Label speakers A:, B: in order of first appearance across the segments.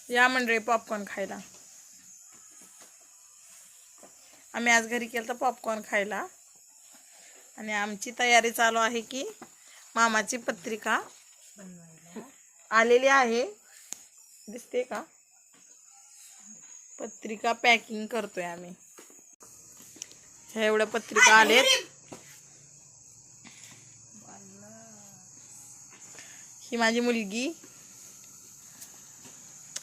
A: या मंडळी पॉपकॉर्न खायला. आम्ही आज घरी केलं तर पॉपकॉर्न खायला. आणि आमची तयारी चालू आहे की मामाची पत्रिका आलेली आहे, दिसते का? पत्रिका पॅकिंग करतोय आम्ही. ह्या एवढ्या पत्रिका आलेत. ही माझी मुलगी,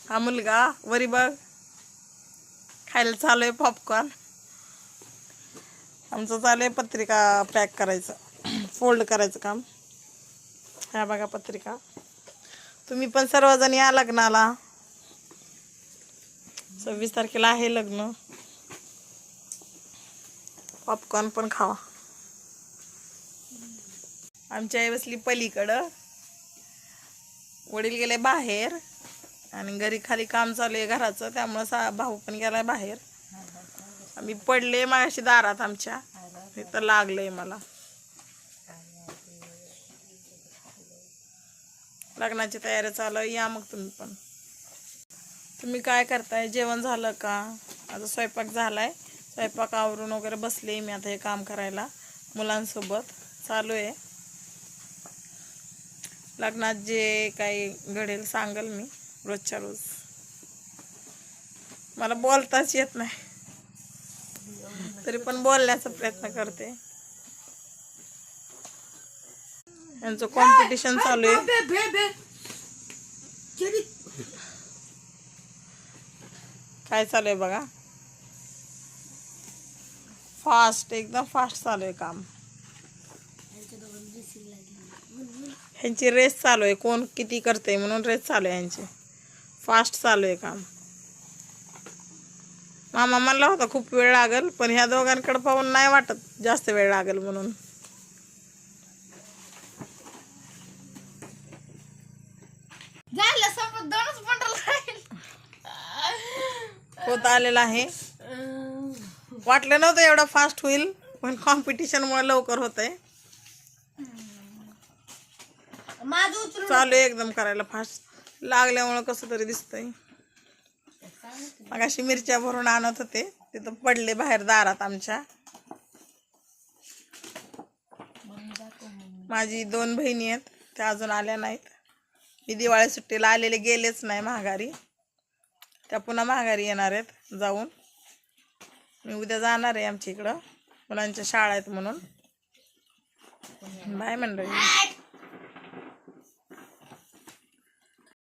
A: हा मुलगा वरी बघ खायला चालू आहे पॉपकॉर्न. आमचं चालू आहे पत्रिका पॅक करायचं, फोल्ड करायचं काम. ह्या बघा पत्रिका. तुम्ही पण सर्वजण या लग्नाला. 26 तारखेला आहे लग्न. पॉपकॉर्न पण खावा. आमची आई बसली पलीकडं, वडील गेले बाहेर आणि घरी खाली काम चालू आहे घराचं, त्यामुळं भाऊ पण गेलाय बाहेर. आम्ही पडले मागाशी दारात आमच्या, इथं लागलंय मला. लग्नाची तयारी चालू आहे, या मग तुम्ही पण. तुम्ही काय करताय? जेवण झालं का? आता स्वयंपाक झालाय. स्वयंपाक आवरून वगैरे बसले मी आता हे काम करायला मुलांसोबत. चालू आहे लग्नात जे काही घडेल सांगल मी रोजच्या रोज. मला बोलताच येत नाही, तरी पण बोलण्याचा प्रयत्न करते. यांचं कॉम्पिटिशन चालू आहे. काय चालू आहे बघा, फास्ट, एकदम फास्ट चालू आहे काम. ह्यांची रेस चालू आहे, कोण किती करते म्हणून रेस चालू आहे ह्यांची. फास्ट चालू आहे काम. मामा म्हणला होता खूप वेळ लागेल, पण ह्या दोघांकडे पाहून नाही वाटत जास्त वेळ लागेल म्हणून. होत आलेला आहे. वाटलं नव्हतं एवढं फास्ट होईल, पण कॉम्पिटिशन मुळे लवकर होतंय. चालू आहे एकदम करायला फास्ट. लागल्यामुळं कसं तरी दिसतंय. मग अशी मिरच्या भरून आणत होते, तिथं पडले बाहेर दारात आमच्या. माझी 2 बहिणी आहेत, त्या अजून आल्या नाहीत. मी दिवाळी सुट्टीला आलेले गेलेच नाही माघारी. त्या पुन्हा माघारी येणार आहेत जाऊन. मी उद्या जाणार आहे आमच्या इकडं, मुलांच्या शाळा आहेत म्हणून. बाय मंडळी.